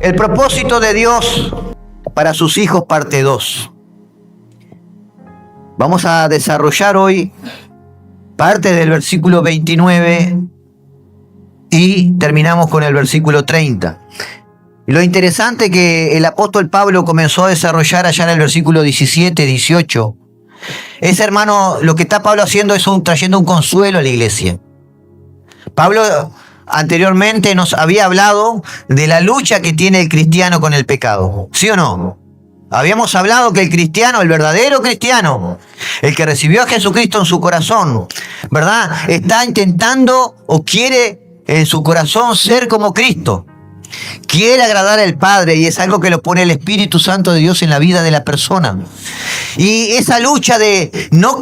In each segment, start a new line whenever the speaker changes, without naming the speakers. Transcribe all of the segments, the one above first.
El propósito de Dios para sus hijos, parte 2. Vamos a desarrollar hoy parte del versículo 29 y terminamos con el versículo 30. Lo interesante que el apóstol Pablo comenzó a desarrollar allá en el versículo 17, 18. Es, hermano, lo que está Pablo haciendo es trayendo un consuelo a la iglesia. Pablo anteriormente nos había hablado de la lucha que tiene el cristiano con el pecado. ¿Sí o no? Habíamos hablado que el cristiano, el verdadero cristiano, el que recibió a Jesucristo en su corazón, ¿verdad? Está intentando o quiere en su corazón ser como Cristo. Quiere agradar al Padre y es algo que lo pone el Espíritu Santo de Dios en la vida de la persona. Y esa lucha de no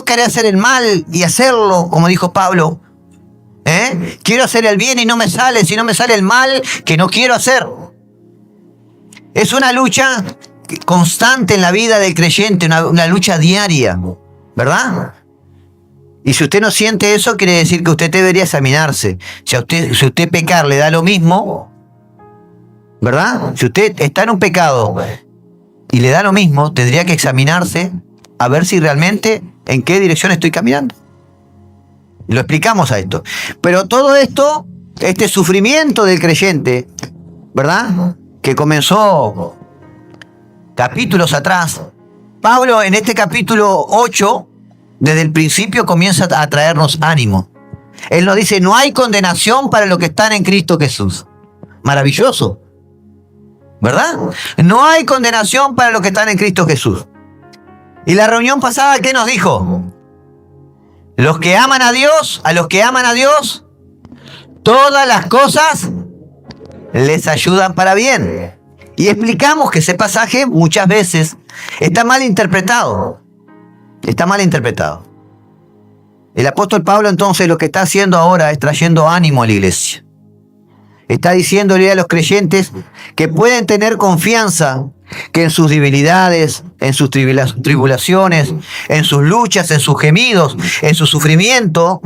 querer hacer el mal y hacerlo, como dijo Pablo, quiero hacer el bien y no me sale, si no me sale el mal que no quiero hacer. Es una lucha constante en la vida del creyente, una lucha diaria, ¿verdad? Y si usted no siente eso, quiere decir que usted debería examinarse. Si usted pecar le da lo mismo, ¿verdad? Si usted está en un pecado y le da lo mismo, tendría que examinarse a ver si realmente en qué dirección estoy caminando. Lo explicamos a esto. Pero todo esto, este sufrimiento del creyente, ¿verdad?, que comenzó capítulos atrás, Pablo en este capítulo 8, desde el principio comienza a traernos ánimo. Él nos dice, no hay condenación para los que están en Cristo Jesús. Maravilloso, ¿verdad? No hay condenación para los que están en Cristo Jesús. Y la reunión pasada, ¿qué nos dijo? Los que aman a Dios, todas las cosas les ayudan para bien. Y explicamos que ese pasaje muchas veces está mal interpretado. Está mal interpretado. El apóstol Pablo entonces lo que está haciendo ahora es trayendo ánimo a la iglesia. Está diciéndole a los creyentes que pueden tener confianza que en sus debilidades, en sus tribulaciones, en sus luchas, en sus gemidos, en su sufrimiento,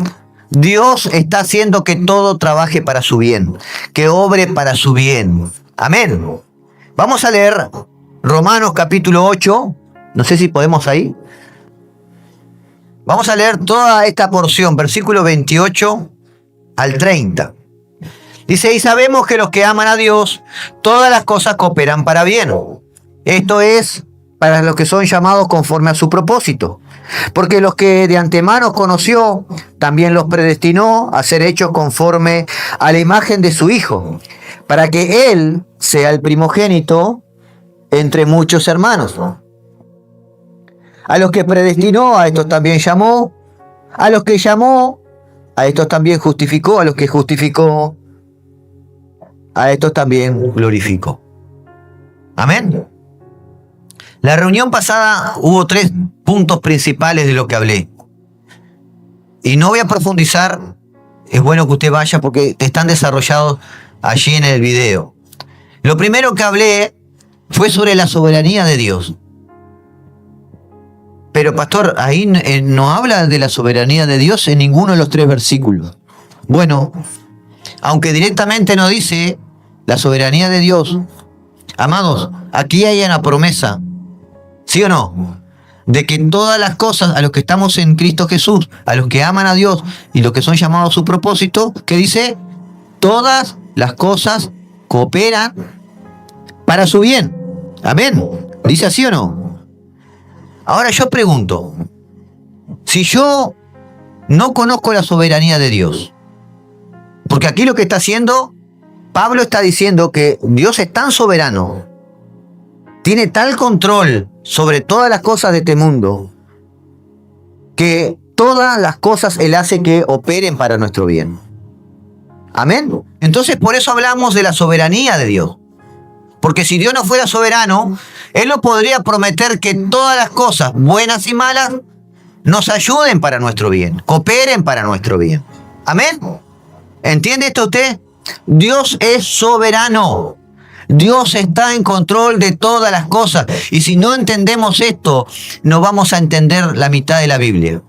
Dios está haciendo que todo trabaje para su bien, que obre para su bien. Amén. Vamos a leer Romanos capítulo 8. No sé si podemos ahí. Vamos a leer toda esta porción, versículo 28 al 30. Dice, y sabemos que los que aman a Dios, todas las cosas cooperan para bien. Esto es para los que son llamados conforme a su propósito. Porque los que de antemano conoció, también los predestinó a ser hechos conforme a la imagen de su Hijo, para que Él sea el primogénito entre muchos hermanos. A los que predestinó, a estos también llamó. A los que llamó, a estos también justificó. A los que justificó, a estos también glorificó. Amén. La reunión pasada hubo 3 puntos principales de lo que hablé. Y no voy a profundizar. Es bueno que usted vaya porque están desarrollados allí en el video. Lo primero que hablé fue sobre la soberanía de Dios. Pero pastor, ahí no habla de la soberanía de Dios en ninguno de los 3 versículos. Bueno, aunque directamente no dice la soberanía de Dios, amados, aquí hay una promesa, ¿sí o no?, de que todas las cosas, a los que estamos en Cristo Jesús, a los que aman a Dios y los que son llamados a su propósito, ¿qué dice? Todas las cosas cooperan para su bien. Amén. ¿Dice así o no? Ahora yo pregunto, si yo no conozco la soberanía de Dios, porque aquí lo que está haciendo, Pablo está diciendo que Dios es tan soberano, tiene tal control sobre todas las cosas de este mundo, que todas las cosas Él hace que operen para nuestro bien. Amén. Entonces por eso hablamos de la soberanía de Dios. Porque si Dios no fuera soberano, Él no podría prometer que todas las cosas, buenas y malas, nos ayuden para nuestro bien, cooperen para nuestro bien. Amén. ¿Entiende esto usted? Dios es soberano. Dios está en control de todas las cosas. Y si no entendemos esto, no vamos a entender la mitad de la Biblia.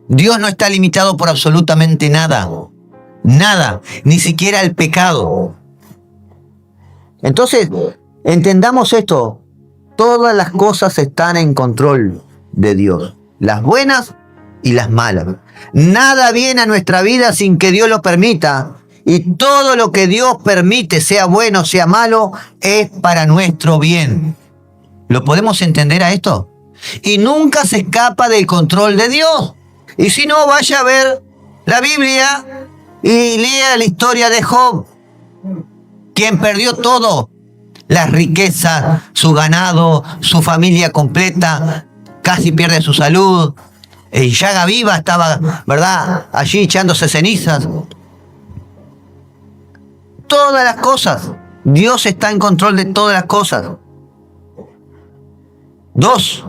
Dios no está limitado por absolutamente nada. Nada. Ni siquiera el pecado. Entonces, entendamos esto. Todas las cosas están en control de Dios. Las buenas y las malas. Nada viene a nuestra vida sin que Dios lo permita. Y todo lo que Dios permite, sea bueno, sea malo, es para nuestro bien. ¿Lo podemos entender a esto? Y nunca se escapa del control de Dios. Y si no, vaya a ver la Biblia y lea la historia de Job, quien perdió todo. Las riquezas, su ganado, su familia completa, casi pierde su salud. En llaga viva estaba, ¿verdad?, allí echándose cenizas. Todas las cosas. Dios está en control de todas las cosas. 2.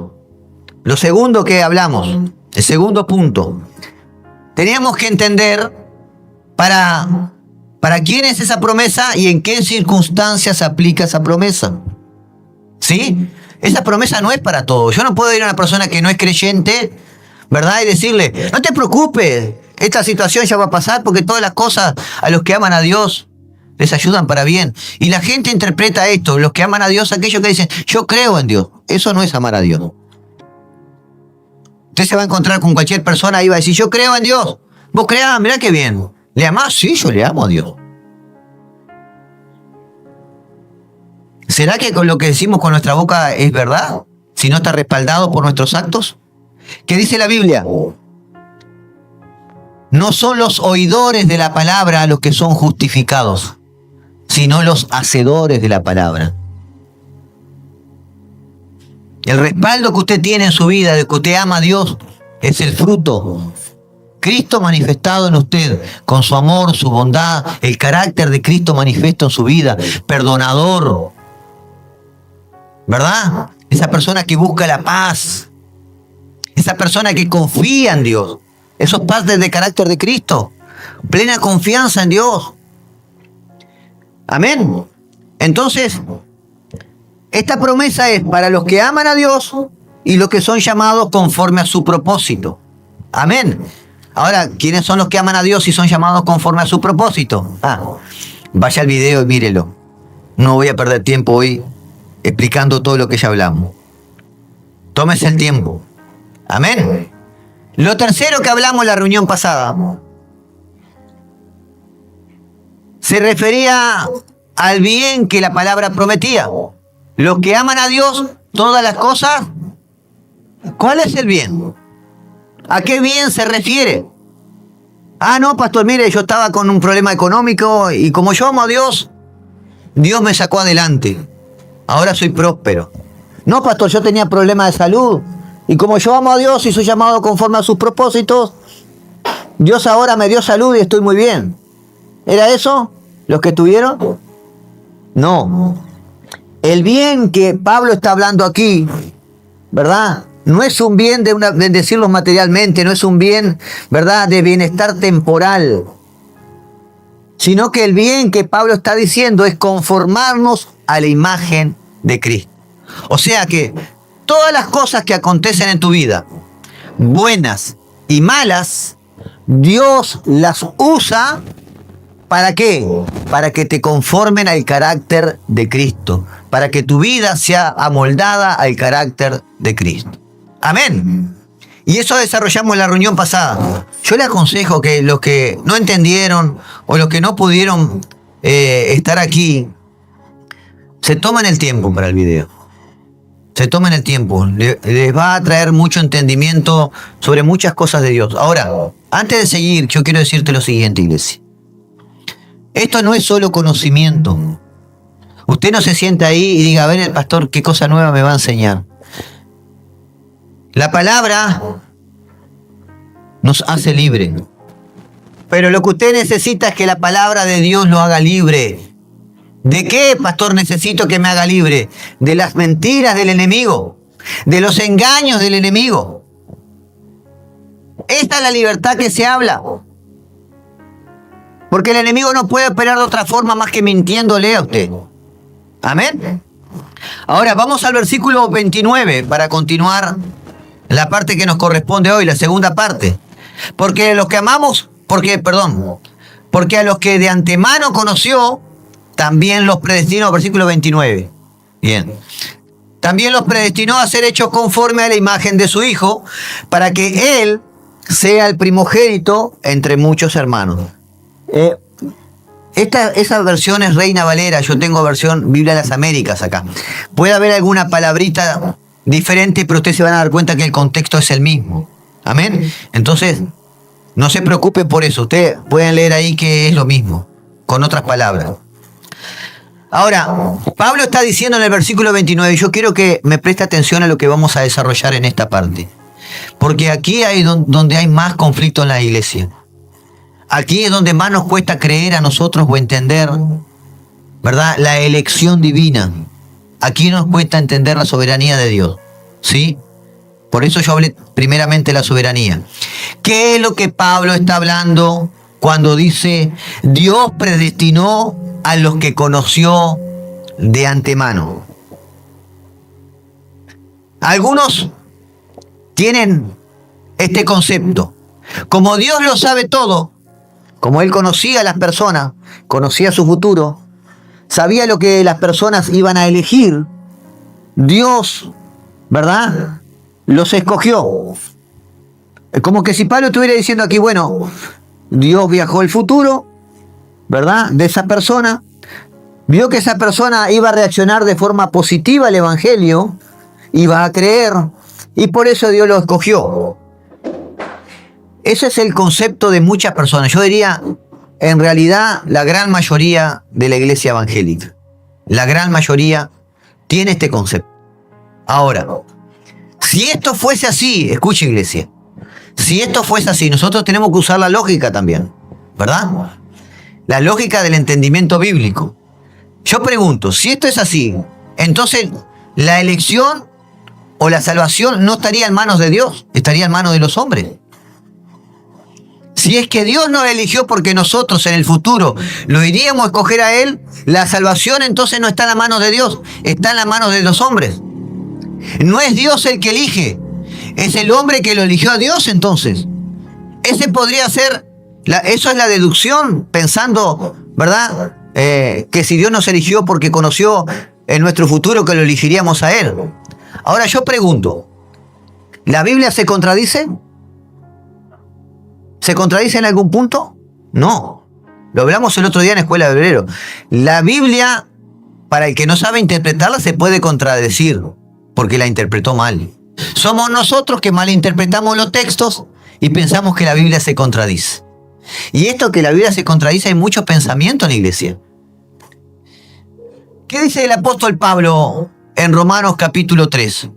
Lo segundo que hablamos, el segundo punto. Teníamos que entender para quién es esa promesa y en qué circunstancias se aplica esa promesa. ¿Sí? Esa promesa no es para todos. Yo no puedo ir a una persona que no es creyente, ¿verdad?, y decirle, no te preocupes, esta situación ya va a pasar porque todas las cosas a los que aman a Dios les ayudan para bien. Y la gente interpreta esto, los que aman a Dios, aquellos que dicen, yo creo en Dios. Eso no es amar a Dios. Usted se va a encontrar con cualquier persona y va a decir, yo creo en Dios. Vos creás, mirá qué bien. ¿Le amás? Sí, yo le amo a Dios. ¿Será que con lo que decimos con nuestra boca es verdad? Si no está respaldado por nuestros actos. ¿Qué dice la Biblia? No son los oidores de la palabra los que son justificados, sino los hacedores de la palabra. El respaldo que usted tiene en su vida, de que usted ama a Dios, es el fruto. Cristo manifestado en usted, con su amor, su bondad, el carácter de Cristo manifiesto en su vida, perdonador, ¿verdad? Esa persona que busca la paz, esa persona que confía en Dios, eso es parte del carácter de Cristo, plena confianza en Dios. Amén. Entonces, esta promesa es para los que aman a Dios y los que son llamados conforme a su propósito. Amén. Ahora, ¿quiénes son los que aman a Dios y son llamados conforme a su propósito? Vaya al video y mírelo. No voy a perder tiempo hoy explicando todo lo que ya hablamos. Tómese el tiempo. Amén. Lo tercero que hablamos en la reunión pasada se refería al bien que la palabra prometía. Los que aman a Dios, todas las cosas. ¿Cuál es el bien? ¿A qué bien se refiere? No, pastor, mire, yo estaba con un problema económico y como yo amo a Dios, Dios me sacó adelante. Ahora soy próspero. No, pastor, yo tenía problemas de salud y como yo amo a Dios y soy llamado conforme a sus propósitos, Dios ahora me dio salud y estoy muy bien. ¿Era eso los que tuvieron? No. El bien que Pablo está hablando aquí, ¿verdad?, no es un bien de bendecirlos materialmente, no es un bien, ¿verdad?, de bienestar temporal, sino que el bien que Pablo está diciendo es conformarnos a la imagen de Cristo. O sea que todas las cosas que acontecen en tu vida, buenas y malas, Dios las usa ¿para qué? Para que te conformen al carácter de Cristo, para que tu vida sea amoldada al carácter de Cristo. Amén. Y eso desarrollamos en la reunión pasada. Yo le aconsejo que los que no entendieron o los que no pudieron estar aquí, se tomen el tiempo para el video. Se tomen el tiempo. Les va a traer mucho entendimiento sobre muchas cosas de Dios. Ahora, antes de seguir, yo quiero decirte lo siguiente, iglesia. Esto no es solo conocimiento. Usted no se sienta ahí y diga, a ver, el pastor, ¿qué cosa nueva me va a enseñar? La palabra nos hace libre. Pero lo que usted necesita es que la palabra de Dios lo haga libre. ¿De qué, pastor, necesito que me haga libre? De las mentiras del enemigo, de los engaños del enemigo. Esta es la libertad que se habla. Porque el enemigo no puede operar de otra forma más que mintiéndole a usted. Amén. Ahora vamos al versículo 29 para continuar la parte que nos corresponde hoy, la segunda parte. Porque a los que de antemano conoció, también los predestinó, versículo 29. Bien. También los predestinó a ser hechos conforme a la imagen de su Hijo, para que Él sea el primogénito entre muchos hermanos. Esa versión es Reina Valera, yo tengo versión Biblia de las Américas acá. Puede haber alguna palabrita diferente, pero ustedes se van a dar cuenta que el contexto es el mismo. Amén. Entonces, no se preocupen por eso. Ustedes pueden leer ahí que es lo mismo, con otras palabras. Ahora, Pablo está diciendo en el versículo 29, yo quiero que me preste atención a lo que vamos a desarrollar en esta parte. Porque aquí hay donde hay más conflicto en la iglesia. Aquí es donde más nos cuesta creer a nosotros o entender, ¿verdad?, la elección divina. Aquí nos cuesta entender la soberanía de Dios, ¿sí? Por eso yo hablé primeramente de la soberanía. ¿Qué es lo que Pablo está hablando cuando dice Dios predestinó a los que conoció de antemano? Algunos tienen este concepto. Como Dios lo sabe todo, como Él conocía a las personas, conocía su futuro, sabía lo que las personas iban a elegir, Dios, ¿verdad?, los escogió. Como que si Pablo estuviera diciendo aquí, bueno, Dios viajó el futuro, ¿verdad?, de esa persona, vio que esa persona iba a reaccionar de forma positiva al Evangelio, iba a creer, y por eso Dios lo escogió. Ese es el concepto de muchas personas. Yo diría, en realidad, la gran mayoría de la iglesia evangélica, la gran mayoría tiene este concepto. Ahora, si esto fuese así, escuche iglesia, si esto fuese así, nosotros tenemos que usar la lógica también, ¿verdad? La lógica del entendimiento bíblico. Yo pregunto, si esto es así, entonces la elección o la salvación no estaría en manos de Dios, estaría en manos de los hombres. Si es que Dios nos eligió porque nosotros en el futuro lo iríamos a escoger a Él, la salvación entonces no está en la mano de Dios, está en la mano de los hombres. No es Dios el que elige, es el hombre que lo eligió a Dios entonces. Ese podría ser, eso es la deducción, pensando, ¿verdad?, que si Dios nos eligió porque conoció en nuestro futuro que lo elegiríamos a Él. Ahora yo pregunto, ¿la Biblia se contradice? ¿Se contradice en algún punto? No. Lo hablamos el otro día en Escuela de Hebrero. La Biblia, para el que no sabe interpretarla, se puede contradecir, porque la interpretó mal. Somos nosotros que malinterpretamos los textos y pensamos que la Biblia se contradice. Y esto que la Biblia se contradice, hay mucho pensamiento en la iglesia. ¿Qué dice el apóstol Pablo en Romanos capítulo 3?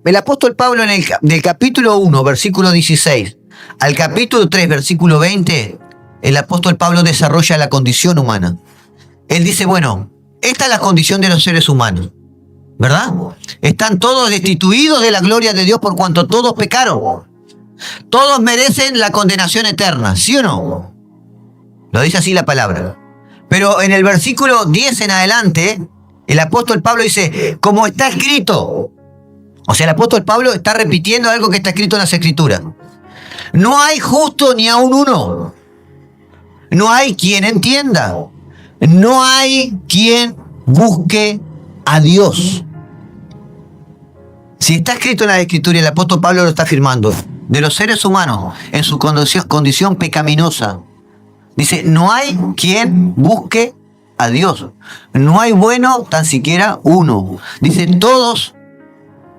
El apóstol Pablo del capítulo 1, versículo 16, al capítulo 3, versículo 20, el apóstol Pablo desarrolla la condición humana. Él dice, bueno, esta es la condición de los seres humanos, ¿verdad? Están todos destituidos de la gloria de Dios por cuanto todos pecaron. Todos merecen la condenación eterna, ¿sí o no? Lo dice así la palabra. Pero en el versículo 10 en adelante, el apóstol Pablo dice, como está escrito. O sea, el apóstol Pablo está repitiendo algo que está escrito en las Escrituras. No hay justo ni aun uno. No hay quien entienda. No hay quien busque a Dios. Si está escrito en la Escritura, y el apóstol Pablo lo está afirmando, de los seres humanos en su condición pecaminosa, dice, no hay quien busque a Dios. No hay bueno tan siquiera uno. Dice, todos.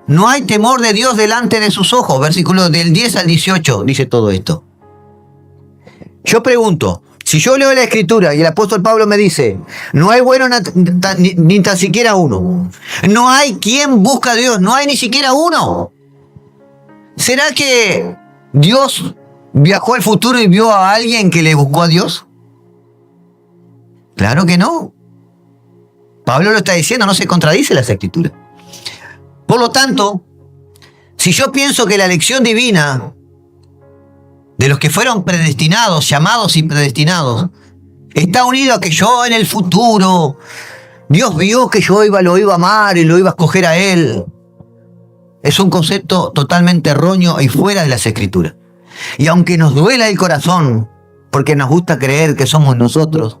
No hay temor de Dios delante de sus ojos. Versículo del 10 al 18 dice todo esto. Yo pregunto, si yo leo la Escritura y el apóstol Pablo me dice, no hay bueno ni tan siquiera uno. No hay quien busca a Dios, no hay ni siquiera uno. ¿Será que Dios viajó al futuro y vio a alguien que le buscó a Dios? Claro que no. Pablo lo está diciendo, no se contradice las Escrituras. Por lo tanto, si yo pienso que la elección divina de los que fueron predestinados, llamados y predestinados, está unido a que yo en el futuro, Dios vio que yo lo iba a amar y lo iba a escoger a Él, es un concepto totalmente erróneo y fuera de las Escrituras. Y aunque nos duela el corazón, porque nos gusta creer que somos nosotros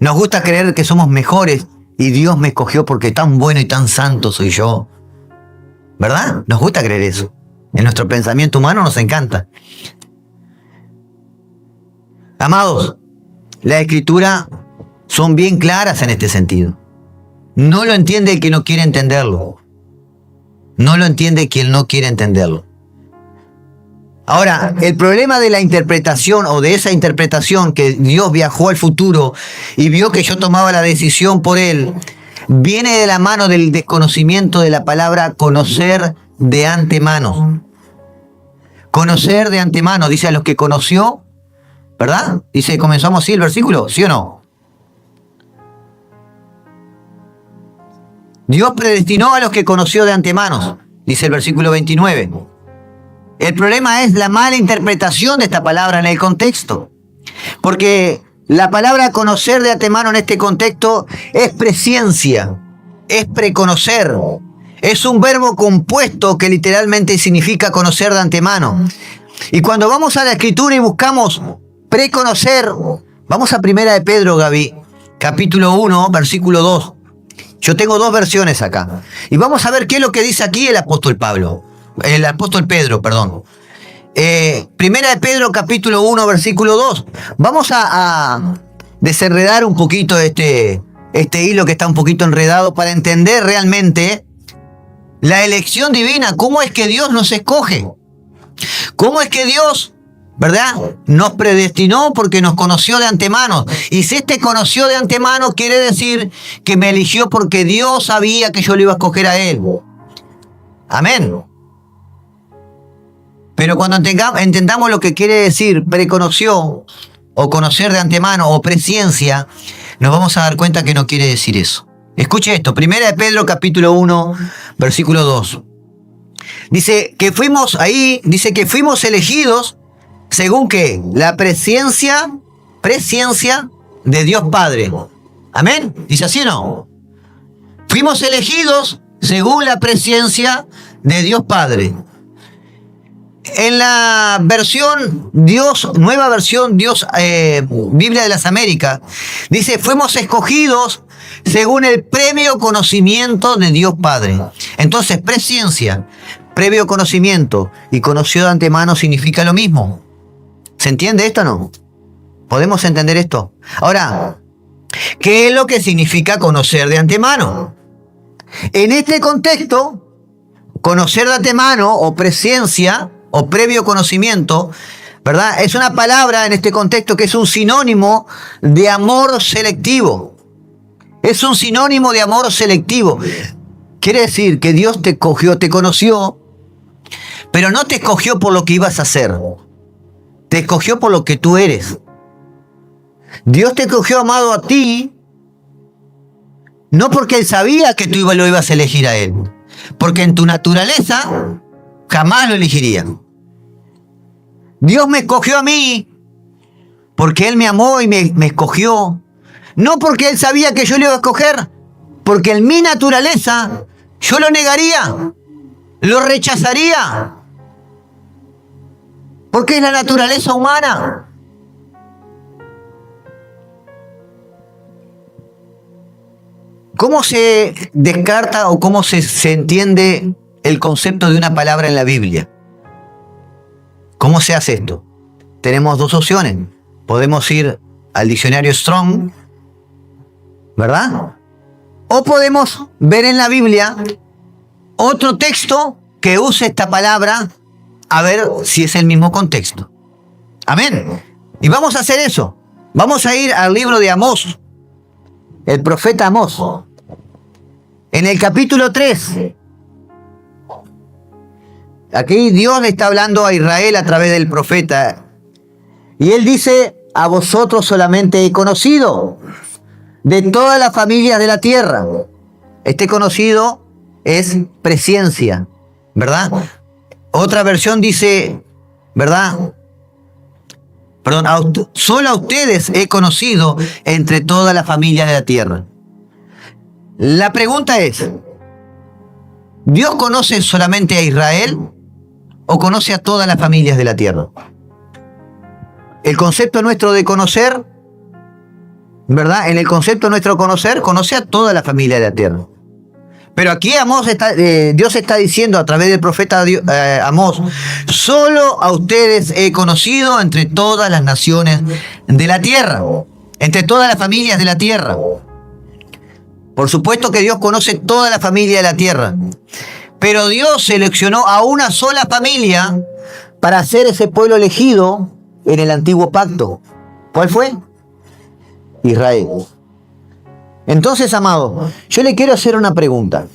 Nos gusta creer que somos mejores y Dios me escogió porque tan bueno y tan santo soy yo. ¿Verdad? Nos gusta creer eso. En nuestro pensamiento humano nos encanta. Amados, las escrituras son bien claras en este sentido. No lo entiende el que no quiere entenderlo. No lo entiende quien no quiere entenderlo. Ahora, el problema de la interpretación o de esa interpretación que Dios viajó al futuro y vio que yo tomaba la decisión por él, viene de la mano del desconocimiento de la palabra conocer de antemano. Conocer de antemano, dice a los que conoció, ¿verdad? Dice, comenzamos así el versículo, ¿sí o no? Dios predestinó a los que conoció de antemano, dice el versículo 29. El problema es la mala interpretación de esta palabra en el contexto. Porque la palabra conocer de antemano en este contexto es presciencia, es preconocer. Es un verbo compuesto que literalmente significa conocer de antemano. Y cuando vamos a la Escritura y buscamos preconocer, vamos a Primera de Pedro, Gaby, capítulo 1, versículo 2. Yo tengo dos versiones acá. Y vamos a ver qué es lo que dice aquí el apóstol Pedro, perdón. Primera de Pedro, capítulo 1, versículo 2. Vamos a desenredar un poquito este hilo que está un poquito enredado para entender realmente la elección divina. ¿Cómo es que Dios nos escoge? ¿Cómo es que Dios, verdad, nos predestinó porque nos conoció de antemano? Y si te conoció de antemano, quiere decir que me eligió porque Dios sabía que yo le iba a escoger a él. Amén. Pero cuando entendamos lo que quiere decir preconoció, o conocer de antemano, o presciencia, nos vamos a dar cuenta que no quiere decir eso. Escuche esto, Primera de Pedro, capítulo 1, versículo 2. Dice que fuimos elegidos según que la presciencia de Dios Padre. Amén. ¿Dice así o no? Fuimos elegidos según la presciencia de Dios Padre. En la versión nueva versión Biblia de las Américas, dice, fuimos escogidos según el previo conocimiento de Dios Padre. Entonces, presciencia, previo conocimiento y conoció de antemano significa lo mismo. ¿Se entiende esto o no? ¿Podemos entender esto? Ahora, ¿qué es lo que significa conocer de antemano? En este contexto, conocer de antemano o presciencia o previo conocimiento, ¿verdad? Es una palabra en este contexto que es un sinónimo de amor selectivo. Es un sinónimo de amor selectivo. Quiere decir que Dios te escogió, te conoció, pero no te escogió por lo que ibas a hacer. Te escogió por lo que tú eres. Dios te escogió, amado, a ti, no porque Él sabía que tú lo ibas a elegir a Él, porque en tu naturaleza jamás lo elegirían. Dios me escogió a mí porque Él me amó y me escogió. No porque Él sabía que yo le iba a escoger, porque en mi naturaleza yo lo negaría, lo rechazaría. Porque es la naturaleza humana. ¿Cómo se descarta o cómo se entiende el concepto de una palabra en la Biblia? ¿Cómo se hace esto? Tenemos dos opciones. Podemos ir al diccionario Strong, ¿verdad? O podemos ver en la Biblia otro texto que use esta palabra a ver si es el mismo contexto. Amén. Y vamos a hacer eso. Vamos a ir al libro de Amós, el profeta Amós, en el capítulo 3. Aquí Dios le está hablando a Israel a través del profeta. Y él dice, a vosotros solamente he conocido de todas las familias de la tierra. Este conocido es presciencia, ¿verdad? Otra versión dice, ¿verdad? Perdón, solo a ustedes he conocido entre todas las familias de la tierra. La pregunta es, ¿Dios conoce solamente a Israel o conoce a todas las familias de la tierra? El concepto nuestro de conocer ¿verdad? En el concepto de nuestro conocer, conoce a toda la familia de la tierra. Pero aquí Dios está diciendo a través del profeta Amós, solo a ustedes he conocido entre todas las naciones de la tierra, entre todas las familias de la tierra. Por supuesto que Dios conoce toda la familia de la tierra, pero Dios seleccionó a una sola familia para ser ese pueblo elegido en el antiguo pacto. ¿Cuál fue? Israel. Entonces, amado, yo le quiero hacer una pregunta.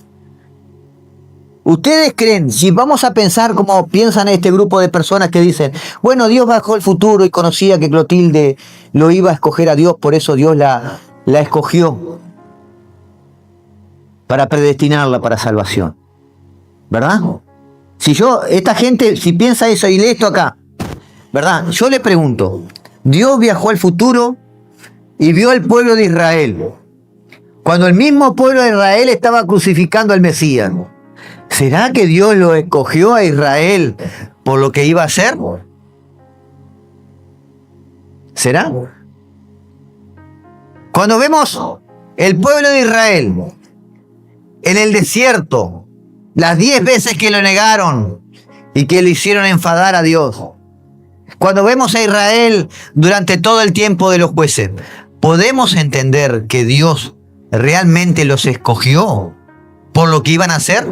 ¿Ustedes creen, si vamos a pensar como piensan este grupo de personas que dicen, bueno, Dios bajó el futuro y conocía que Clotilde lo iba a escoger a Dios, por eso Dios la escogió para predestinarla para salvación? ¿Verdad? Esta gente, si piensa eso y lee esto acá, ¿verdad? Yo le pregunto, Dios viajó al futuro y vio al pueblo de Israel. Cuando el mismo pueblo de Israel estaba crucificando al Mesías, ¿será que Dios lo escogió a Israel por lo que iba a hacer? ¿Será? Cuando vemos el pueblo de Israel en el desierto, las 10 veces que lo negaron y que le hicieron enfadar a Dios, cuando vemos a Israel durante todo el tiempo de los jueces, ¿podemos entender que Dios realmente los escogió por lo que iban a hacer?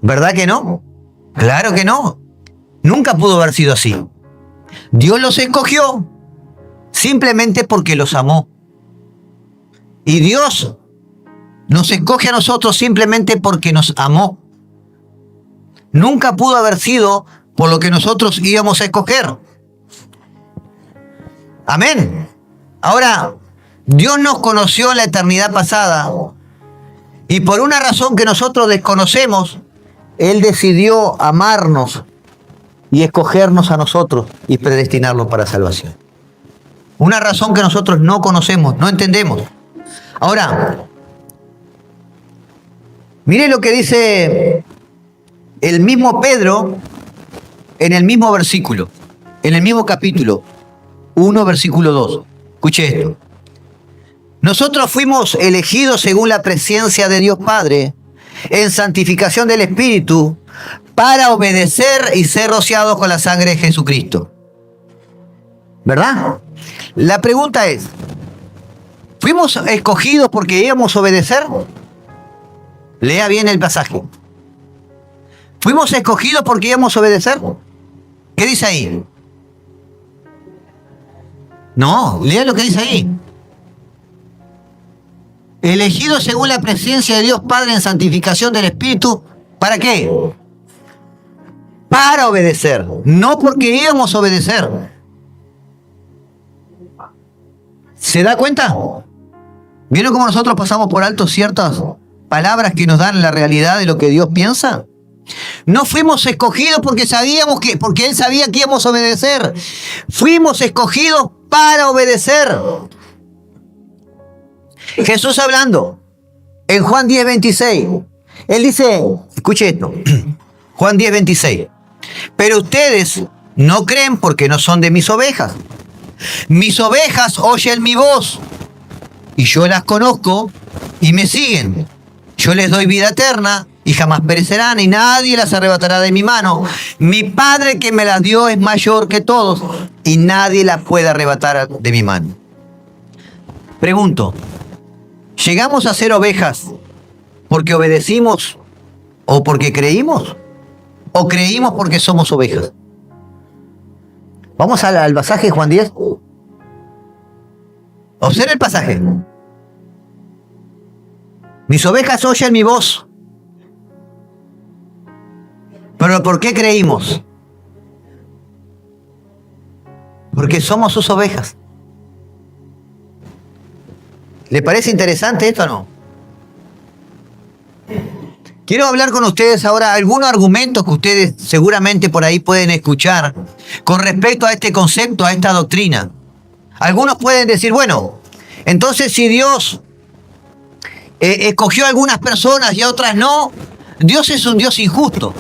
¿Verdad que no? Claro que no. Nunca pudo haber sido así. Dios los escogió simplemente porque los amó. Y Dios nos escoge a nosotros simplemente porque nos amó. Nunca pudo haber sido por lo que nosotros íbamos a escoger. Amén. Ahora, Dios nos conoció en la eternidad pasada y por una razón que nosotros desconocemos, Él decidió amarnos y escogernos a nosotros y predestinarnos para salvación. Una razón que nosotros no conocemos, no entendemos. Ahora, mire lo que dice el mismo Pedro en el mismo versículo, en el mismo capítulo 1, versículo 2. Escuche esto. Nosotros fuimos elegidos según la presencia de Dios Padre, en santificación del Espíritu, para obedecer y ser rociados con la sangre de Jesucristo. ¿Verdad? La pregunta es, ¿fuimos escogidos porque íbamos a obedecer? Lea bien el pasaje. ¿Fuimos escogidos porque íbamos a obedecer? ¿Qué dice ahí? No, lea lo que dice ahí. Elegidos según la presencia de Dios Padre en santificación del Espíritu. ¿Para qué? Para obedecer. No porque íbamos a obedecer. ¿Se da cuenta? ¿Vieron cómo nosotros pasamos por alto ciertas palabras que nos dan la realidad de lo que Dios piensa? No fuimos escogidos porque porque Él sabía que íbamos a obedecer. Fuimos escogidos para obedecer. Jesús hablando en Juan 10:26. Él dice, escuche esto, Juan 10:26. Pero ustedes no creen porque no son de mis ovejas. Mis ovejas oyen mi voz y yo las conozco y me siguen. Yo les doy vida eterna y jamás perecerán y nadie las arrebatará de mi mano. Mi Padre que me las dio es mayor que todos y nadie las puede arrebatar de mi mano. Pregunto, ¿llegamos a ser ovejas porque obedecimos o porque creímos? ¿O creímos porque somos ovejas? Vamos al pasaje Juan 10. Observe el pasaje. Mis ovejas oyen mi voz. ¿Pero por qué creímos? Porque somos sus ovejas. ¿Le parece interesante esto o no? Quiero hablar con ustedes ahora algunos argumentos que ustedes seguramente por ahí pueden escuchar con respecto a este concepto, a esta doctrina. Algunos pueden decir, bueno, entonces si Dios escogió a algunas personas y a otras no, Dios es un Dios injusto.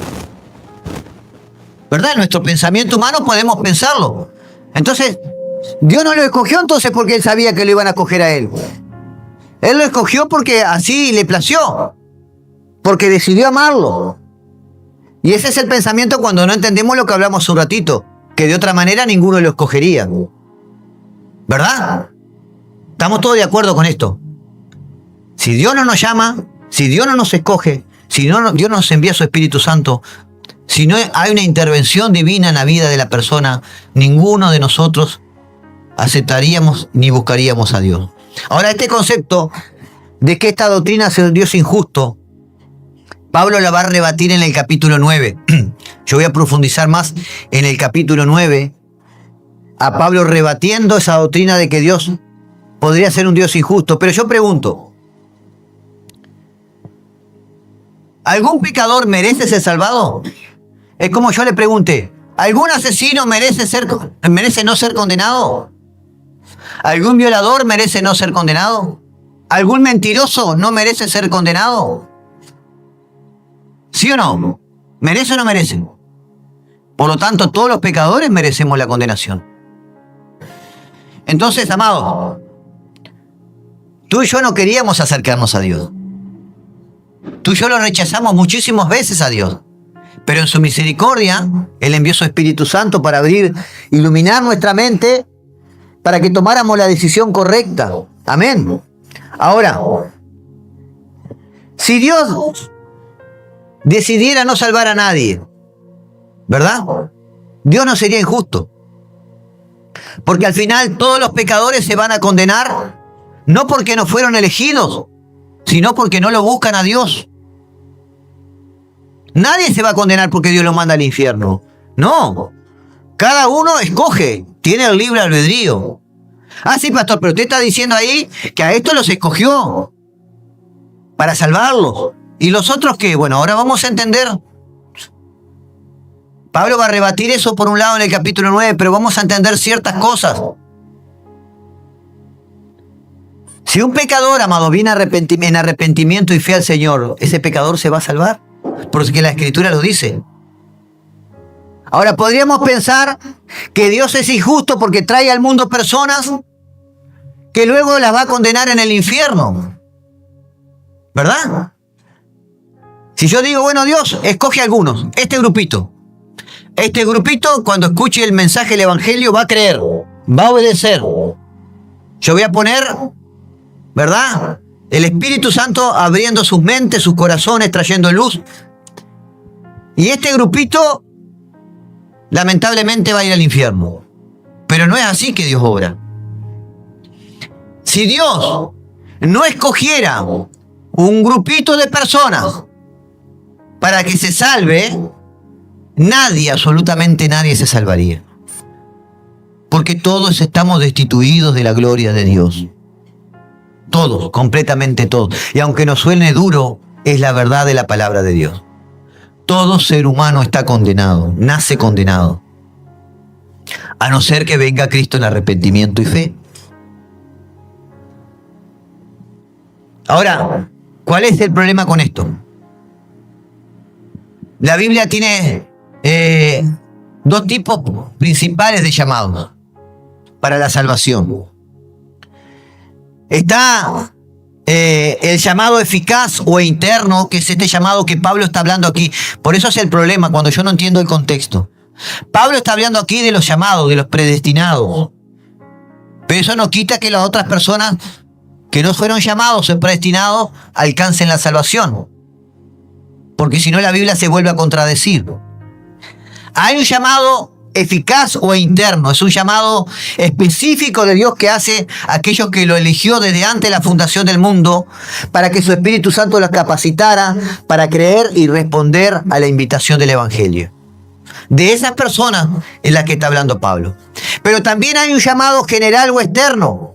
¿Verdad? En nuestro pensamiento humano podemos pensarlo. Entonces, Dios no lo escogió entonces porque Él sabía que lo iban a escoger a Él. Él lo escogió porque así le plació, porque decidió amarlo. Y ese es el pensamiento cuando no entendemos lo que hablamos hace un ratito, que de otra manera ninguno lo escogería. ¿Verdad? ¿Estamos todos de acuerdo con esto? Si Dios no nos llama, si Dios no nos escoge, si Dios no nos envía su Espíritu Santo, si no hay una intervención divina en la vida de la persona, ninguno de nosotros aceptaríamos ni buscaríamos a Dios. Ahora, este concepto de que esta doctrina es un Dios injusto, Pablo la va a rebatir en el capítulo 9. Yo voy a profundizar más en el capítulo 9, a Pablo rebatiendo esa doctrina de que Dios podría ser un Dios injusto. Pero yo pregunto, ¿algún pecador merece ser salvado? Es como yo le pregunté, ¿algún asesino merece no ser condenado? ¿Algún violador merece no ser condenado? ¿Algún mentiroso no merece ser condenado? ¿Sí o no? ¿Merece o no merece? Por lo tanto, todos los pecadores merecemos la condenación. Entonces, amados, tú y yo no queríamos acercarnos a Dios. Tú y yo lo rechazamos muchísimas veces a Dios. Pero en su misericordia, Él envió su Espíritu Santo para iluminar nuestra mente, para que tomáramos la decisión correcta. Amén. Ahora, si Dios decidiera no salvar a nadie, ¿verdad? Dios no sería injusto. Porque al final todos los pecadores se van a condenar, no porque no fueron elegidos, sino porque no lo buscan a Dios. Nadie se va a condenar porque Dios lo manda al infierno. No. Cada uno escoge, tiene el libre albedrío. Ah, sí, pastor, pero usted está diciendo ahí que a estos los escogió para salvarlos. ¿Y los otros qué? Bueno, ahora vamos a entender. Pablo va a rebatir eso por un lado en el capítulo 9, pero vamos a entender ciertas cosas. Si un pecador, amado, viene en arrepentimiento y fe al Señor, ¿ese pecador se va a salvar? Porque la Escritura lo dice. Ahora, podríamos pensar que Dios es injusto porque trae al mundo personas que luego las va a condenar en el infierno. ¿Verdad? Si yo digo, bueno, Dios, escoge a algunos, este grupito, cuando escuche el mensaje del Evangelio, va a creer, va a obedecer. Yo voy a poner, ¿verdad?, el Espíritu Santo abriendo sus mentes, sus corazones, trayendo luz. Y este grupito, lamentablemente, va a ir al infierno. Pero no es así que Dios obra. Si Dios no escogiera un grupito de personas para que se salve, nadie, absolutamente nadie se salvaría. Porque todos estamos destituidos de la gloria de Dios. Todos, completamente todos. Y aunque nos suene duro, es la verdad de la palabra de Dios. Todo ser humano está condenado, nace condenado. A no ser que venga Cristo en arrepentimiento y fe. Ahora, ¿cuál es el problema con esto? La Biblia tiene dos tipos principales de llamados para la salvación. Está el llamado eficaz o interno, que es este llamado que Pablo está hablando aquí. Por eso es el problema cuando yo no entiendo el contexto. Pablo está hablando aquí de los llamados, de los predestinados. Pero eso no quita que las otras personas que no fueron llamados o predestinados alcancen la salvación. Porque si no, la Biblia se vuelve a contradecir. Hay un llamado eficaz o interno. Es un llamado específico de Dios que hace a aquellos que lo eligió desde antes de la fundación del mundo, para que su Espíritu Santo los capacitara para creer y responder a la invitación del Evangelio. De esas personas es la que está hablando Pablo. Pero también hay un llamado general o externo.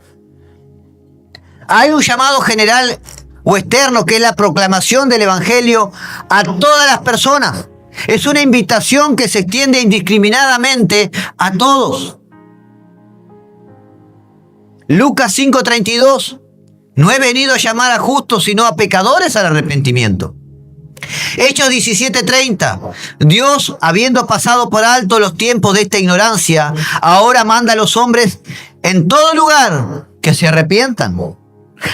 Hay un llamado general o externo que es la proclamación del Evangelio a todas las personas. Es una invitación que se extiende indiscriminadamente a todos. Lucas 5:32. No he venido a llamar a justos, sino a pecadores al arrepentimiento. Hechos 17:30. Dios, habiendo pasado por alto los tiempos de esta ignorancia, ahora manda a los hombres en todo lugar que se arrepientan.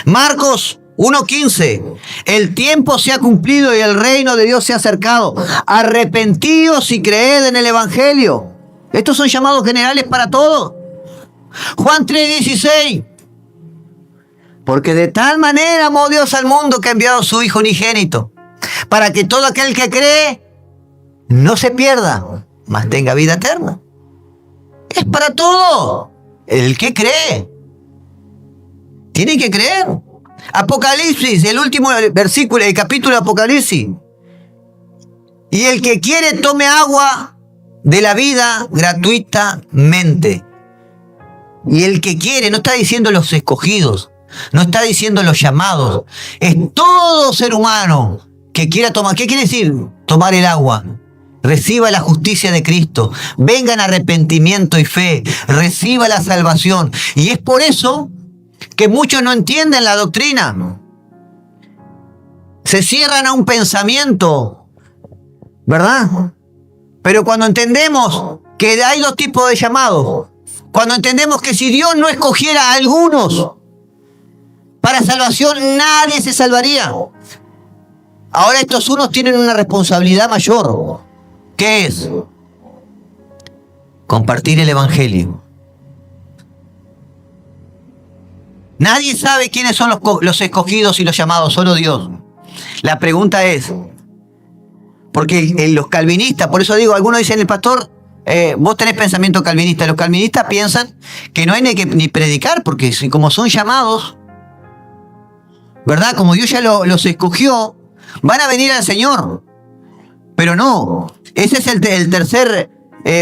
Marcos 1:15. El tiempo se ha cumplido y el reino de Dios se ha acercado. Arrepentíos y creed en el Evangelio. Estos son llamados generales para todos. Juan 3:16. Porque de tal manera amó Dios al mundo que ha enviado a su Hijo unigénito, para que todo aquel que cree no se pierda, mas tenga vida eterna. Es para todo. El que cree tiene que creer. Apocalipsis, el último versículo, el capítulo de Apocalipsis. Y el que quiere tome agua de la vida gratuitamente. Y el que quiere, no está diciendo los escogidos, no está diciendo los llamados, es todo ser humano que quiera tomar. ¿Qué quiere decir tomar el agua? Reciba la justicia de Cristo, venga en arrepentimiento y fe, reciba la salvación. Y es por eso que muchos no entienden la doctrina. Se cierran a un pensamiento, ¿verdad? Pero cuando entendemos que hay dos tipos de llamados, cuando entendemos que si Dios no escogiera a algunos para salvación, nadie se salvaría. Ahora estos unos tienen una responsabilidad mayor. ¿Qué es? Compartir el Evangelio. Nadie sabe quiénes son los escogidos y los llamados, solo Dios. La pregunta es, porque los calvinistas, por eso digo, algunos dicen, el pastor, vos tenés pensamiento calvinista. Los calvinistas piensan que no hay ni predicar, porque como son llamados, ¿verdad? Como Dios ya los escogió, van a venir al Señor. Pero no, ese es el tercer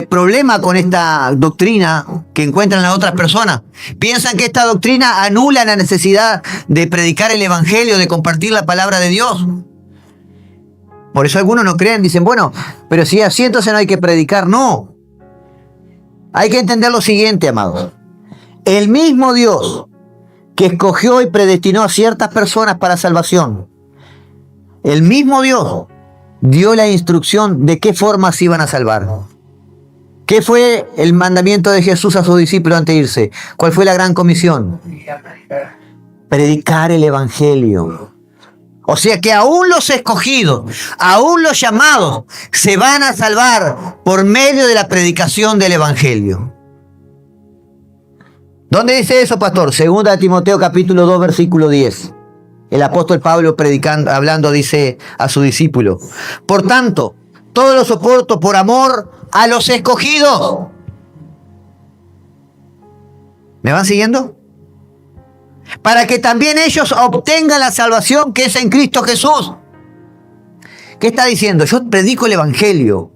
problema con esta doctrina que encuentran las otras personas. Piensan que esta doctrina anula la necesidad de predicar el Evangelio, de compartir la palabra de Dios. Por eso algunos no creen, dicen, bueno, pero si así entonces no hay que predicar. No. Hay que entender lo siguiente, amados. El mismo Dios que escogió y predestinó a ciertas personas para salvación, el mismo Dios dio la instrucción de qué forma se iban a salvar. ¿Qué fue el mandamiento de Jesús a sus discípulos antes de irse? ¿Cuál fue la gran comisión? Predicar el Evangelio. O sea que aún los escogidos, aún los llamados, se van a salvar por medio de la predicación del Evangelio. ¿Dónde dice eso, pastor? 2 Timoteo capítulo 2, versículo 10. El apóstol Pablo predicando, hablando, dice a su discípulo: por tanto, todo lo soporto por amor a los escogidos. ¿Me van siguiendo? Para que también ellos obtengan la salvación que es en Cristo Jesús. ¿Qué está diciendo? Yo predico el Evangelio.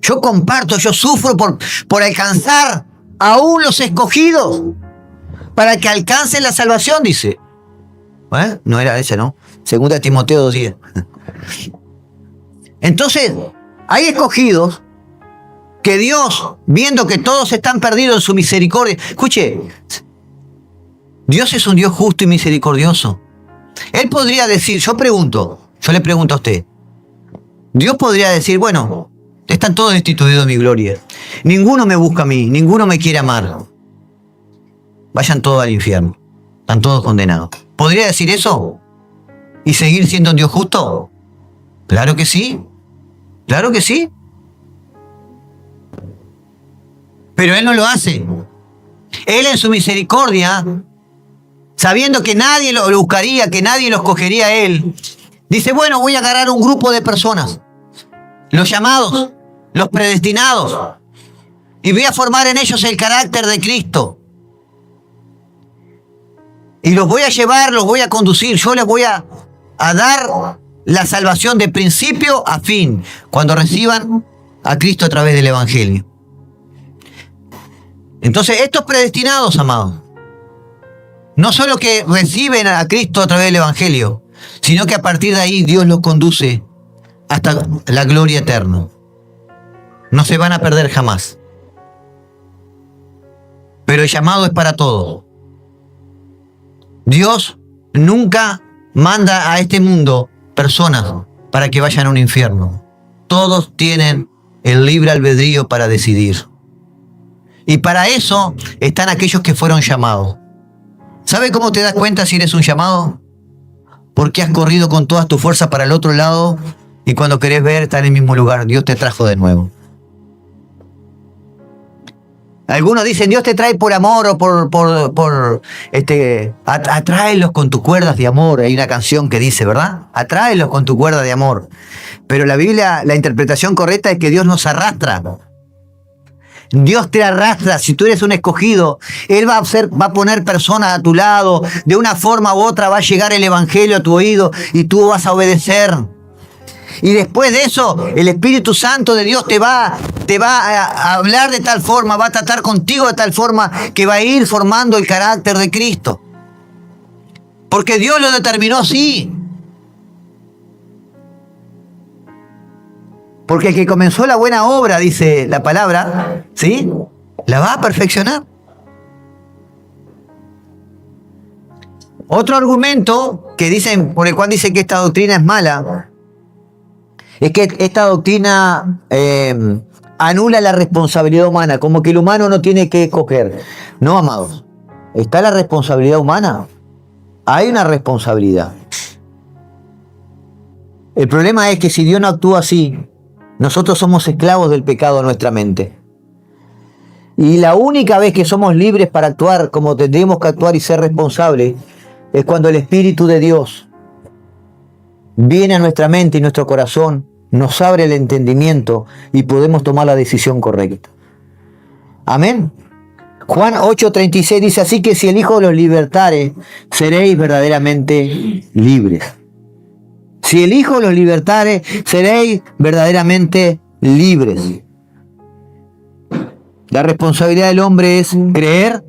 Yo comparto, yo sufro por alcanzar aún los escogidos. Para que alcancen la salvación, dice. No era esa, ¿no? 2 Timoteo 2:10. Entonces, hay escogidos que Dios, viendo que todos están perdidos en su misericordia. Escuche, Dios es un Dios justo y misericordioso. Él podría decir, yo le pregunto a usted, Dios podría decir, bueno, están todos destituidos de mi gloria. Ninguno me busca a mí, ninguno me quiere amar. Vayan todos al infierno. Están todos condenados. ¿Podría decir eso? ¿Y seguir siendo un Dios justo? Claro que sí. Claro que sí. Pero Él no lo hace. Él en su misericordia, sabiendo que nadie lo buscaría, que nadie lo escogería a Él, dice, bueno, voy a agarrar un grupo de personas, los llamados, los predestinados, y voy a formar en ellos el carácter de Cristo. Y los voy a llevar, los voy a conducir, yo les voy a dar la salvación de principio a fin, cuando reciban a Cristo a través del Evangelio. Entonces, estos predestinados, amados, no solo que reciben a Cristo a través del Evangelio, sino que a partir de ahí Dios los conduce hasta la gloria eterna. No se van a perder jamás. Pero el llamado es para todos. Dios nunca manda a este mundo personas para que vayan a un infierno. Todos tienen el libre albedrío para decidir. Y para eso están aquellos que fueron llamados. ¿Sabe cómo te das cuenta si eres un llamado? Porque has corrido con todas tus fuerzas para el otro lado y cuando querés ver está en el mismo lugar. Dios te trajo de nuevo. Algunos dicen, Dios te trae por amor o atráelos con tus cuerdas de amor. Hay una canción que dice, ¿verdad? Atráelos con tu cuerda de amor. Pero la Biblia, la interpretación correcta es que Dios nos arrastra. Dios te arrastra. Si tú eres un escogido, Él va a poner personas a tu lado. De una forma u otra va a llegar el evangelio a tu oído y tú vas a obedecer. Y después de eso, el Espíritu Santo de Dios te va a hablar de tal forma, va a tratar contigo de tal forma que va a ir formando el carácter de Cristo. Porque Dios lo determinó así. Porque el que comenzó la buena obra, dice la palabra, ¿sí? La va a perfeccionar. Otro argumento que dicen, por el cual dicen que esta doctrina es mala, es que esta doctrina anula la responsabilidad humana, como que el humano no tiene que escoger. No, amados. ¿Está la responsabilidad humana? Hay una responsabilidad. El problema es que si Dios no actúa así, nosotros somos esclavos del pecado en nuestra mente. Y la única vez que somos libres para actuar como tendríamos que actuar y ser responsables es cuando el Espíritu de Dios viene a nuestra mente y nuestro corazón, nos abre el entendimiento y podemos tomar la decisión correcta. Amén. Juan 8:36 dice, así que si el Hijo los libertare, seréis verdaderamente libres. Si el Hijo los libertare, seréis verdaderamente libres. La responsabilidad del hombre es creer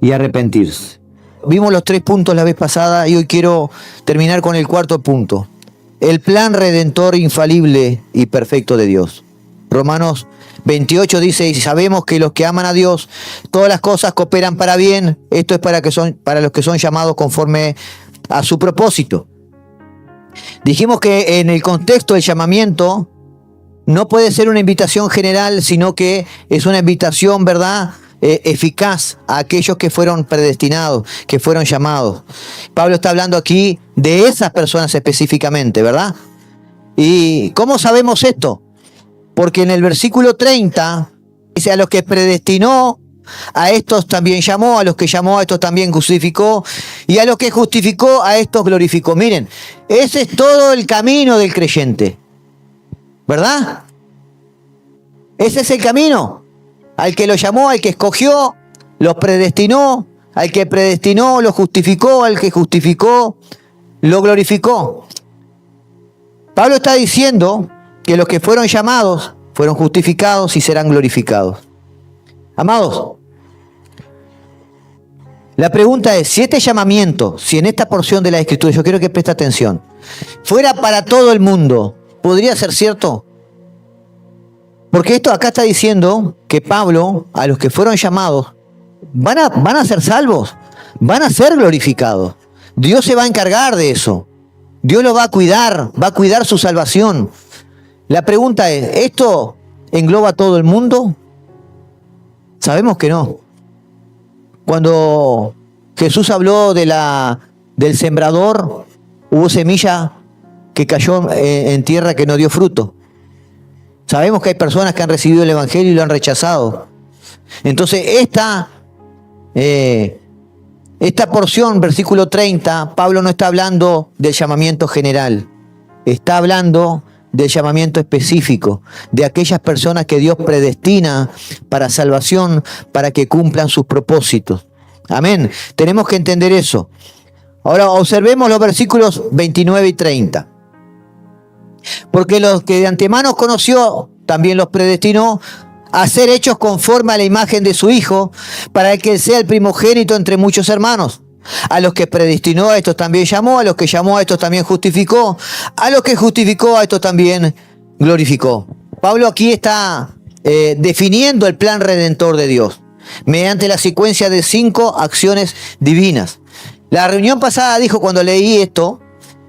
y arrepentirse. Vimos los 3 puntos la vez pasada y hoy quiero terminar con el 4º punto. El plan redentor infalible y perfecto de Dios. Romanos 28 dice, y sabemos que los que aman a Dios, todas las cosas cooperan para bien. Esto es para los que son llamados conforme a su propósito. Dijimos que en el contexto del llamamiento no puede ser una invitación general, sino que es una invitación, ¿verdad?, eficaz a aquellos que fueron predestinados, que fueron llamados. Pablo está hablando aquí de esas personas específicamente, ¿verdad? ¿Y cómo sabemos esto? Porque en el versículo 30 dice, a los que predestinó, a estos también llamó, a los que llamó, a estos también justificó, y a los que justificó, a estos glorificó. Miren, ese es todo el camino del creyente, ¿verdad? Ese es el camino. Al que lo llamó, al que escogió, los predestinó, al que predestinó, lo justificó, al que justificó, lo glorificó. Pablo está diciendo que los que fueron llamados, fueron justificados y serán glorificados. Amados, la pregunta es, si este llamamiento, si en esta porción de la Escritura, yo quiero que preste atención, fuera para todo el mundo, ¿podría ser cierto? Porque esto acá está diciendo que Pablo, a los que fueron llamados, van a ser salvos, van a ser glorificados. Dios se va a encargar de eso. Dios lo va a cuidar su salvación. La pregunta es, ¿esto engloba a todo el mundo? Sabemos que no. Cuando Jesús habló del sembrador, hubo semilla que cayó en tierra que no dio fruto. Sabemos que hay personas que han recibido el Evangelio y lo han rechazado. Entonces, esta porción, versículo 30, Pablo no está hablando del llamamiento general. Está hablando del llamamiento específico, de aquellas personas que Dios predestina para salvación, para que cumplan sus propósitos. Amén. Tenemos que entender eso. Ahora observemos los versículos 29 y 30. Porque los que de antemano conoció, también los predestinó a ser hechos conforme a la imagen de su Hijo, para que Él sea el primogénito entre muchos hermanos. A los que predestinó, a estos también llamó, a los que llamó, a estos también justificó, a los que justificó, a estos también glorificó. Pablo aquí está definiendo el plan redentor de Dios, mediante la secuencia de 5 acciones divinas. La reunión pasada dijo, cuando leí esto,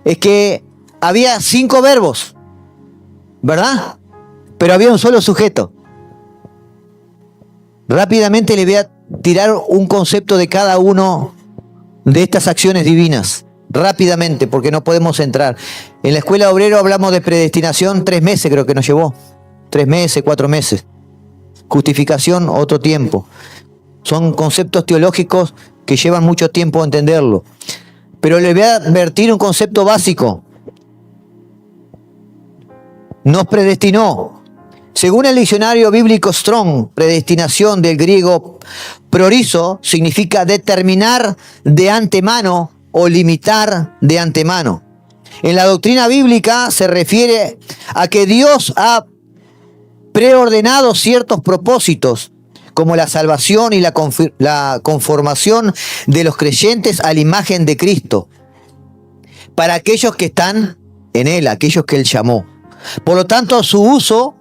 es que había 5 verbos, ¿verdad? Pero había un solo sujeto. Rápidamente le voy a tirar un concepto de cada uno de estas acciones divinas. Rápidamente, porque no podemos entrar. En la escuela de obrero hablamos de predestinación, 3 meses creo que nos llevó. 3 meses, 4 meses. Justificación, otro tiempo. Son conceptos teológicos que llevan mucho tiempo a entenderlo. Pero le voy a advertir un concepto básico. Nos predestinó. Según el diccionario bíblico Strong, predestinación del griego prorizo significa determinar de antemano o limitar de antemano. En la doctrina bíblica se refiere a que Dios ha preordenado ciertos propósitos, como la salvación y la conformación de los creyentes a la imagen de Cristo, para aquellos que están en Él, aquellos que Él llamó. Por lo tanto, su uso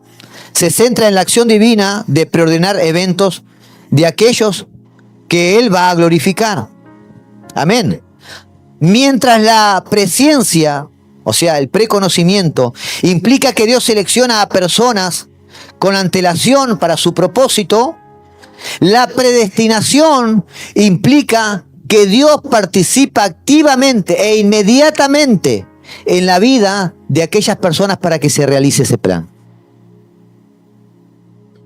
se centra en la acción divina de preordenar eventos de aquellos que Él va a glorificar. Amén. Mientras la presciencia, o sea, el preconocimiento, implica que Dios selecciona a personas con antelación para su propósito, la predestinación implica que Dios participa activamente e inmediatamente en la vida de aquellas personas para que se realice ese plan.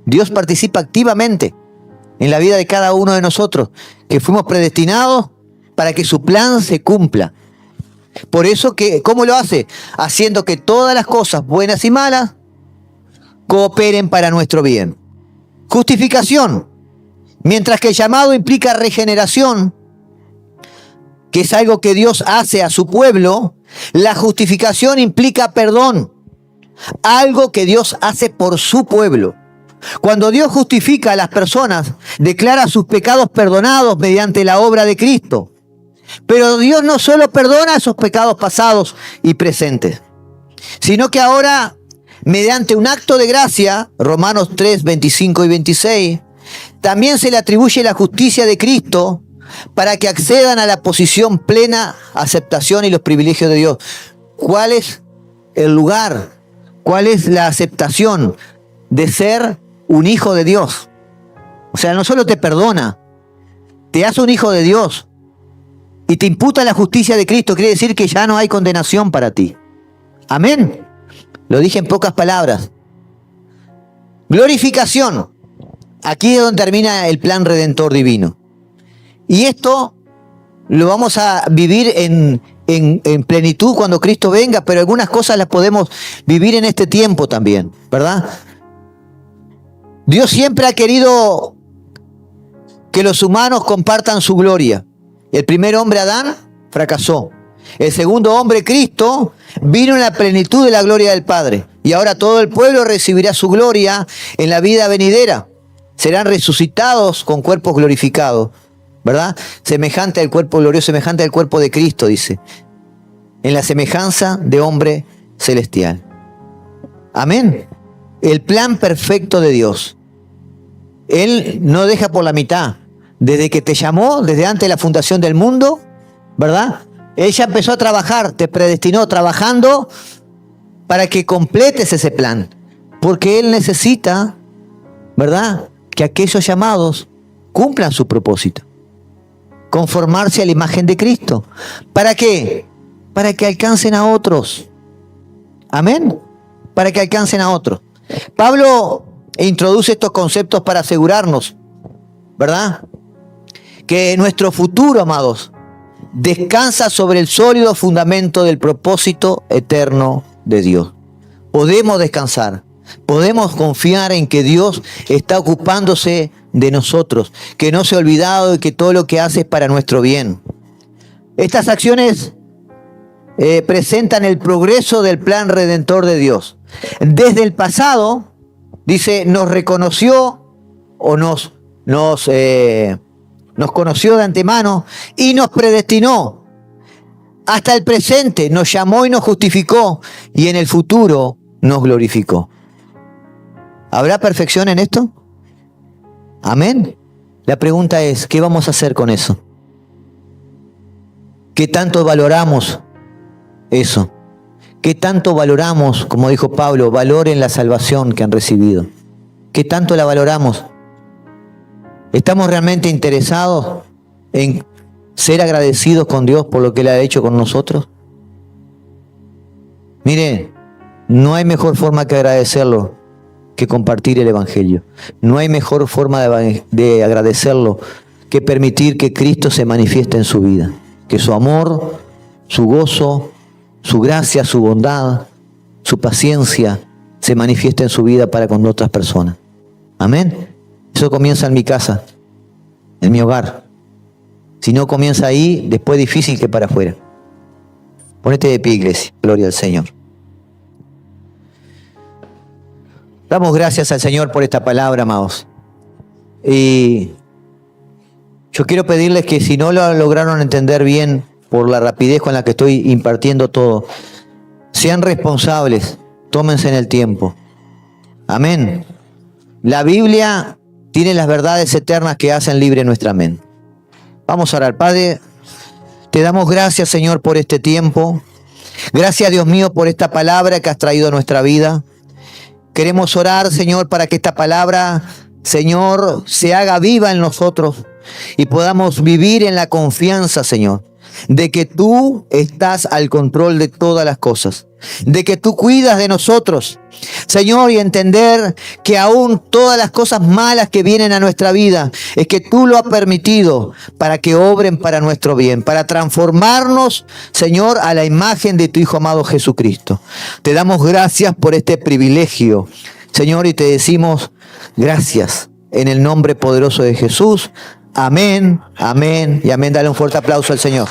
Dios participa activamente en la vida de cada uno de nosotros, que fuimos predestinados para que su plan se cumpla. Por eso, ¿cómo lo hace? Haciendo que todas las cosas, buenas y malas, cooperen para nuestro bien. Justificación. Mientras que el llamado implica regeneración, que es algo que Dios hace a su pueblo, la justificación implica perdón, algo que Dios hace por su pueblo. Cuando Dios justifica a las personas, declara sus pecados perdonados mediante la obra de Cristo. Pero Dios no solo perdona esos pecados pasados y presentes, sino que ahora, mediante un acto de gracia, Romanos 3, 25 y 26, también se le atribuye la justicia de Cristo para que accedan a la posición plena aceptación y los privilegios de Dios. ¿Cuál es el lugar? ¿Cuál es la aceptación de ser un hijo de Dios? O sea, no solo te perdona, te hace un hijo de Dios y te imputa la justicia de Cristo. Quiere decir que ya no hay condenación para ti. Amén. Lo dije en pocas palabras. Glorificación. Aquí es donde termina el plan redentor divino. Y esto lo vamos a vivir en plenitud cuando Cristo venga, pero algunas cosas las podemos vivir en este tiempo también, ¿verdad? Dios siempre ha querido que los humanos compartan su gloria. El primer hombre, Adán, fracasó. El segundo hombre, Cristo, vino en la plenitud de la gloria del Padre. Y ahora todo el pueblo recibirá su gloria en la vida venidera. Serán resucitados con cuerpos glorificados, ¿verdad? Semejante al cuerpo glorioso, semejante al cuerpo de Cristo, dice. En la semejanza de hombre celestial. Amén. El plan perfecto de Dios. Él no deja por la mitad. Desde que te llamó, desde antes de la fundación del mundo, ¿verdad? Él ya empezó a trabajar, te predestinó trabajando para que completes ese plan. Porque Él necesita, ¿verdad?, que aquellos llamados cumplan su propósito. Conformarse a la imagen de Cristo. ¿Para qué? Para que alcancen a otros. Amén. Para que alcancen a otros. Pablo introduce estos conceptos para asegurarnos, ¿verdad?, que nuestro futuro, amados, descansa sobre el sólido fundamento del propósito eterno de Dios. Podemos descansar, podemos confiar en que Dios está ocupándose de nosotros, que no se ha olvidado de que todo lo que hace es para nuestro bien. Estas acciones presentan el progreso del plan redentor de Dios. Desde el pasado, dice, nos reconoció o nos conoció de antemano y nos predestinó. Hasta el presente nos llamó y nos justificó, y en el futuro nos glorificó. ¿Habrá perfección en esto? Amén. La pregunta es, ¿qué vamos a hacer con eso? ¿Qué tanto valoramos eso? ¿Qué tanto valoramos, como dijo Pablo, valoren la salvación que han recibido? ¿Qué tanto la valoramos? ¿Estamos realmente interesados en ser agradecidos con Dios por lo que Él ha hecho con nosotros? Mire, no hay mejor forma que agradecerlo que compartir el Evangelio. No hay mejor forma de agradecerlo que permitir que Cristo se manifieste en su vida. Que su amor, su gozo, su gracia, su bondad, su paciencia se manifieste en su vida para con otras personas. Amén. Eso comienza en mi casa, en mi hogar. Si no comienza ahí, después es difícil que para afuera. Ponete de pie, iglesia. Gloria al Señor. Damos gracias al Señor por esta palabra, amados. Y yo quiero pedirles que si no lo lograron entender bien por la rapidez con la que estoy impartiendo todo, sean responsables, tómense en el tiempo. Amén. La Biblia tiene las verdades eternas que hacen libre nuestra mente. Vamos a orar. Padre, te damos gracias, Señor, por este tiempo. Gracias, Dios mío, por esta palabra que has traído a nuestra vida. Queremos orar, Señor, para que esta palabra, Señor, se haga viva en nosotros y podamos vivir en la confianza, Señor, de que tú estás al control de todas las cosas, de que tú cuidas de nosotros, Señor, y entender que aún todas las cosas malas que vienen a nuestra vida es que tú lo has permitido para que obren para nuestro bien, para transformarnos, Señor, a la imagen de tu Hijo amado Jesucristo. Te damos gracias por este privilegio, Señor, y te decimos gracias en el nombre poderoso de Jesús. Amén, amén y amén. Dale un fuerte aplauso al Señor.